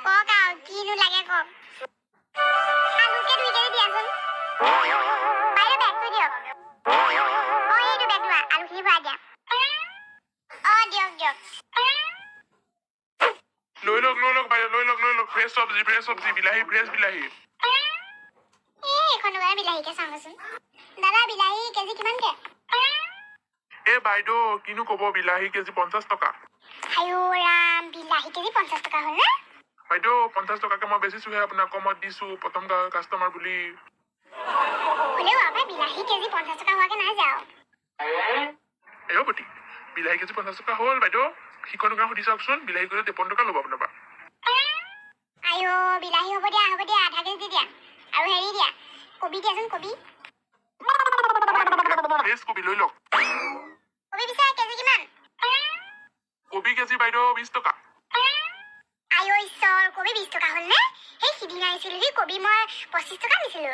কক আৰু কিনো লাগে কক আলুকে 2 কেজি দিয়াচোন বাইদেউ বেগটো দিয়ক এইটো বেগ লোৱা আলুখিনি ভৰাই দিয়া দিয়ক লৈ লওক বাইদেউ লৈ লওক ফ্ৰেছ চব্জি বিলাহী ফ্ৰেছ বিলাহী এইখন দোকানৰ বিলাহীকে চাওঁচোন দাদা বিলাহী কেজি কিমানকে বাইদেউ কিনো ক'ব বিলাহী কেজি 50 টকা আয়ো ৰাম বিলাহী কেজি 50 টকা হ'ল না বাইদেউ 50 টকাকে মই বেচিছোহে আপোনাক কমত দিছো প্ৰথম কাষ্টমাৰ বুলি হ'লেও আমাৰ বিলাহী কেজি 50 টকা হোৱাকে নাই যাও পতি বিলাহী কেজি 50 টকা হ'ল বাইদেউ সিখন দোকান সুধি চাওকচোন বিলাহী কেজি 53 টকা ল'ব আপোনাৰ পৰা আয়ো বিলাহী হ'ব দিয়া আধা কেজি দিয়া আৰু হেৰি দিয়া কবি দিয়াচোন কবি ফ্ৰেছ কবি লৈ লওক কবি পিছে কেজি কিমান কবি কেজি বাইদেউ 20 টকা আয়ো ঈশ্বৰ কবি 20 টকা হ'ল নে সেই সিদিনা আহিছিলো কবি মই 25 টকা দিছিলো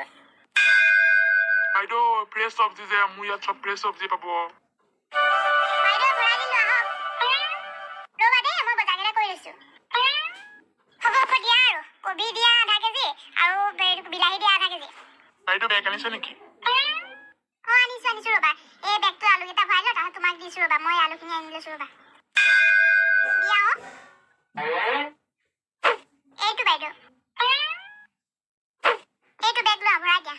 বাইদেউ ফ্ৰেছ চব্জি যে মোৰ ইয়াত চব ফ্ৰেছ চব্জি পাব বাইদেউ ভৰাই দিলো আহক ৰ'বা দেই মই বজাৰকেইটা কৰি লৈছো হ'ব দিয়া আৰু কবি দিয়া আধা কেজি আৰু বিলাহী দিয়া আধা কেজি বাইদেউ বেগ আনিছে নেকি আনিছো ৰ'বা এই বেগটো আলুকেইটা ভৰাই লওঁ তাহত তোমাক দিছো ৰ'বা মই আলুখিনি আনি লৈছো ৰ'বা দিয়া এইটো বাইদেউ এইটো বেগ লোৱা ভৰাই দিয়া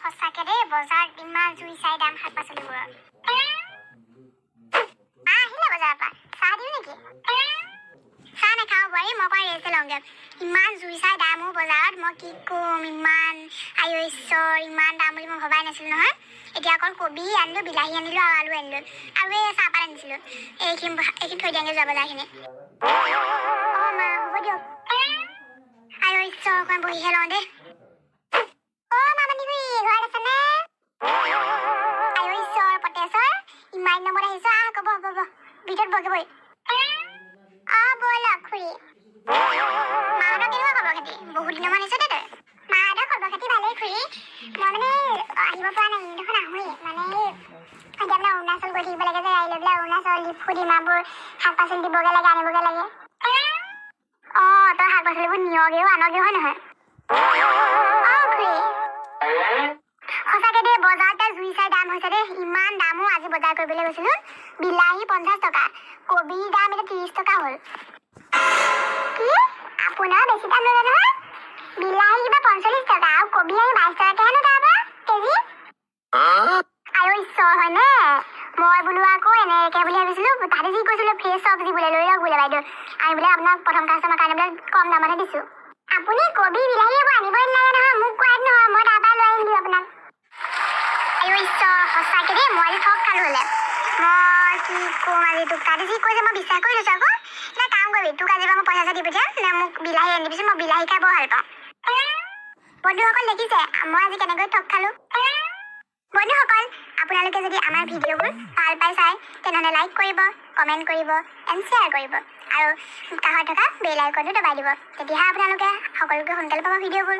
সঁচাকে দেই বজাৰত ইমান জুই চাই দাম শাক পাচলিবোৰৰ আহিলে বজাৰৰ পৰা চাহ দিওঁ নেকি চাহ নাখাওঁ বোৱাৰী মই কৰা ৰেষ্ট লওঁগে ইমান জুই চাই দাম বজাৰত মই কি ক'ম ইমান আয়ো ঈশ্বৰ ইমান দাম বুলি মই ভবাই নাছিলো নহয় এতিয়া অকল কবি আনিলো বিলাহী আনিলো আৰু আলু আনিলো আৰু এই চাহপাত আনিছিলো এইখিনি থৈ দিয়াংগে যোৱা বজাৰখিনি মা হ'ব দিয়ক আয়ো ঈশ্বৰ অকণ বহিহে লওঁ দেই ঘৰত আছে নে আয়ো ঈশ্বৰ পটেশ্বৰ ইমান নম্বৰত আহিছো হ'ব ভিতৰত বগে বহি ব'লক খুৰী মাহঁতৰ কেনেকুৱা খবৰ খাতি বহুত দিনৰ মান আহিছে দে তই মাহঁতৰ খবৰ খাতি ভালেই খুৰী মই মানে আহিব পৰা নাই দেখোন আহোঁৱেই মানে এতিয়া মানে অৰুণাচল গৈ থাকিব লাগে যে আহি লৈ পেলাই অৰুণাচল ডিফু ডিমাপুৰ শাক পাচলি দিবগে লাগে আনিবগে লাগে তই শাক পাচলিবোৰ নিয়গেও আনগেও হয় নহয় খুৰী সঁচাকে দেই বজাৰতে জুই চাই দাম হৈছে দেই ইমান দামো আজি বজাৰ কৰিবলৈ গৈছিলো বিলাহী 50 টকা কবিৰ দাম এতিয়া 30 টকা হ'ল কি আপোনাৰ বেছি দাম ল'লে নহয় বিলাহী কিবা 45 টকা আৰু কবি আহি 22 টকাকেহে ন তাৰপৰা কেজি আৰু ঈশ্বৰ হয়নে মই বোলো আকৌ এনেকে বুলি ভাবিছিলো তাহাঁতে যি কৈছিলো ফ্ৰেছ চব্জি বোলে লৈ লওক বোলে বাইদেউ আমি বোলে আপোনাক প্ৰথম কাষ্টমাৰ কাৰণে বোলে কম দামতে দিছো আপুনি কবি বিলাহী এইবোৰ আনিবই নালাগে নহয় মোক কোৱাত নহয় মই তাৰপৰা লৈ আহিম দিওঁ আপোনাক আয়ো ঈশ্বৰ সঁচাকে দেই মই আজি ঠগ খালো হ'লে মই কি ক'ম আজি তোক তাতে যি কৈছে মই বিশ্বাস কৰি লৈছো আকৌ এটা কাম কৰিবি তোক আজিৰ পৰা মই পইচা দি পঠিয়াম নে মোক বিলাহী আনি দিবিচোন মই বিলাহী খাই বৰ ভাল পাওঁ বন্ধুসকল দেখিছে মই আজি কেনেকৈ ঠগ খালো বন্ধুসকল আপোনালোকে যদি আমাৰ ভিডিঅ'বোৰ ভাল পাই চাই তেনেহ'লে লাইক কৰিব কমেণ্ট কৰিব এণ্ড শ্বেয়াৰ কৰিব আৰু কাষত থকা বেল আইকনটো দবাই দিব তেতিয়াহে আপোনালোকে সকলোকে সোনকালে পাব ভিডিঅ'বোৰ